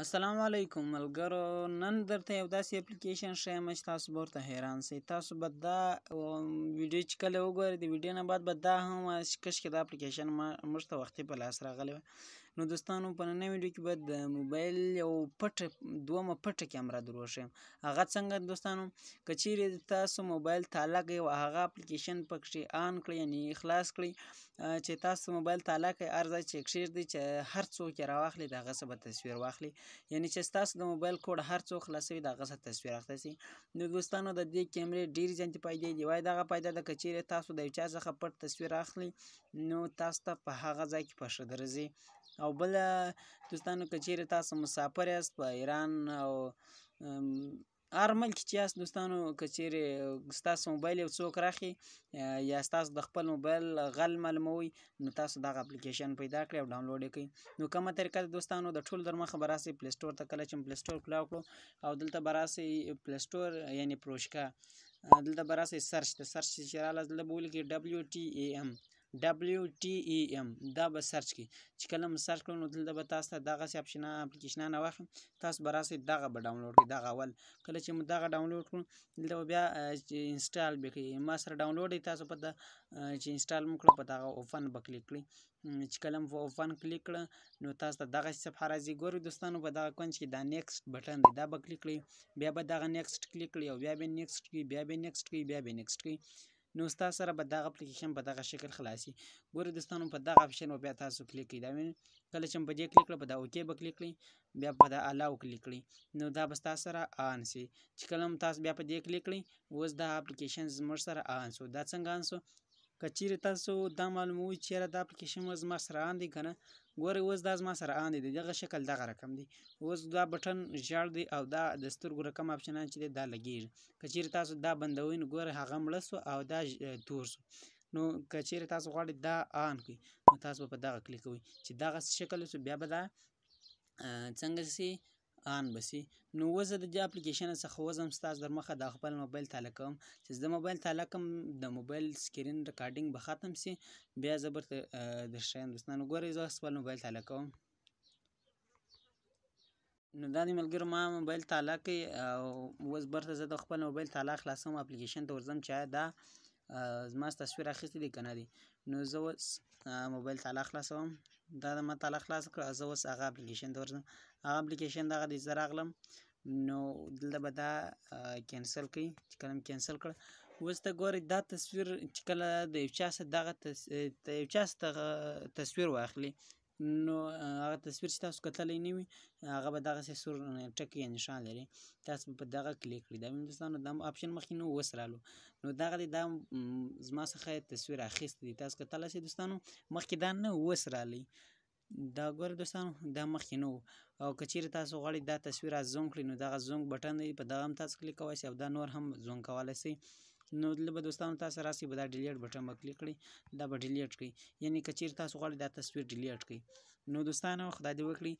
السلام علیکم ملګرو. نن درته یو داسې اپلیکیشن ښیم چې تاسو به ورته حیران سئ. تاسو به دا ویډیو چې کله وګورئ د ویډیو نه بعد به دا هم وایاست چې کشکې دا اپلیکیشن موږ ته وختي په لاس راغلی وای. نو دوستانو په نننۍ ویډیو کې به د موبایل یو دومه پټه کیمره در وښیم. هغه څنګه دوستانو، که چیرې تاسو موبایل تالا کوئ او هغه اپلیکیشن پکې آن کړئ یعنې خلاص کړئ، چې تاسو موبایل تالا کوئ هر ځای چې کښېږدئ چې هر څوک یې راواخلي د هغه څه به تصویر واخلي، یعنې چې ستاسو د موبایل کوډ هر څوک خلاصوي د هغه څه تصویر اخیستی سي. نو دوستانو د دې کیمرې ډېرې زیاتې فایدې دي. وایي دغه فایده ده که چیرې تاسو د یو چا څخه پټ تصویر اخلئ نو تاسو ته په هغه ځای کې په ښه درځي. او بله دوستانو، که چیرې تاسو مسافر یاست په ایران او هر ملک چې یاست دوستانو، که چیرې ستاسو موبایل یو څوک راخي یا ستاسو د خپل موبایل غل معلوموئ نو تاسو دغه اپلیکیشن پیدا کړئ او ډاونلوډ یې کړئ. نو کومه طریقه ده دوستانو، د ټولو در مخه به راسئ پلی سټور ته. کله چې مو پلی سټور کلاو کړو او دلته به راسئ پلی سټور یعنې پروشکا، دلته به راسئ سرچ ته. سرچ چې راغله دلته به ولیکئ WTAM دا به سرچ کړئ. چې کله مو سرچ کړو نو دلته به تاسو ته دغسې اپلیکیشنان واخلي، تاسو به راسئ دغه به ډاونلوډ کړئ. دغه اول کله چې مو دغه ډاونلوډ کړو دلته به بیا انسټال به کړئ. ما سره ډاونلوډ دی، تاسو په چې انسټال مو کړو په دغه اوپن به کلیک کړئ. چې کله مو په اوپن کلیک کړه نو تاسو ته دغسې صفحه راځي. ګورئ دوستانو په دغه کونج کې دا نیکسټ بټن دی، دا به کلیک کړئ. بیا به دغه نیکسټ کلیک کړئ او بیا به نیکسټ کړئ، بیا به نیکسټ کړئ، بیا به نیکسټ کړئ. نو ستاسو سره به دغه اپلیکیشن په دغه شکل خلاصي. ګورئ دوستانو په دغه اپشن به بیا تاسو کلیک کړئ. دا وینئ کله چې مو په دې کلیک کړه په دا اوکې به کلیک کړئ، بیا په دا الاو کلیک کړئ. نو دا به ستاسو سره آن سي. چې کله مو تاسو بیا په دې کلیک کړئ اوس دا اپلیکیشن زموږ سره آن سو. دا څنګه آن سو؟ که چیرې تاسو دا معلوموئ چې یاره دا اپلیکیشن اوس زما سره آن دی که نه، ګورئ اوس دا زما سره آن دی، د دغه شکل دغه رقم دی. اوس دا بټن ژیړ دی او دا د سترګو رقم اپشنان چې دی دا لګېږي. که چیرې تاسو دا بندوئ نو ګورئ هغه مړه سو او دا تور سو. نو که چیرې تاسو غواړئ دا آن کړئ نو تاسو به په دغه کلیک کوئ چې دغسې شکل وسو، بیا به دا څنګه سي آن به سي. نو اوس زه د دې اپلیکیشن څخه وځم ستاسو در مخه د خپل موبایل تالا کوم. چې زه موبایل تالا کوم د موبایل سکرین ریکارډینګ به ختم سي، بیا زه برته درښیم دوستانو. ګورئ زه خپل موبایل تالا کوم. نو دا د ملګرو ما موبایل تالا کوي او اوس برته زه د خپل موبایل تالا خلاصوم، اپلیکیشن ته ورځم چې آیا دا زما تصویر اخیستی دی که نه دی. نو زه اوس موبایل تالا خلاصوم. دا د ما تالا خلاص کړه، زه اوس هغه اپلیکیشن ته ورځم. هغه اپلیکیشن دغه دی، زه راغلم نو دلته به دا کینسل کوئ. چې کله مې کینسل کړه اوس ته ګورئ دا تصویر چې کله د یو چا څخه دغه یو چا څخه تصویر واخلي نو هغه تصویر چې تاسو کتلی نه وي هغه به دغسې سور ټکی یا نښان لري، تاسو به په دغه کلیک کړئ. دا وینئ دوستانو دا اپشن مخکې نه و، اوس رالو. نو دغه دی، دا زما څخه تصویر اخیستی دی، تاسو کتلی سئ دوستانو. مخکې دا نه و، اوس رالی. دا ګورئ دوستانو دا مخکې نه و. او که چیرې تاسو غواړئ دا تصویر زوم کړئ نو دغه زوم بټن دی، په دغه هم تاسو کلیک کولی سئ او دا نور هم زوم کولی سئ. نو دلته به دوستانو تاسو راسئ په دا ډیلیټ بټن به کلیک کړئ، دا به ډیلیټ کړئ. یعنې که چیرې تاسو غواړئ دا تصویر ډیلیټ کړئ. نو دوستانو خدای دې وکړي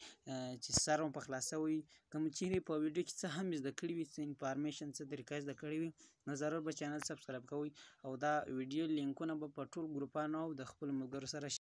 چې سر مو په خلاصه وي. که مو چیرې په ویډیو کې څه هم زده کړي وي، څه انفارمیشن څه طریقه زده کړې وي نو ضرور به چینل سبسکرایب کوئ او دا ویډیو لینکونه به په ټول ګروپانو او د خپلو ملګرو سره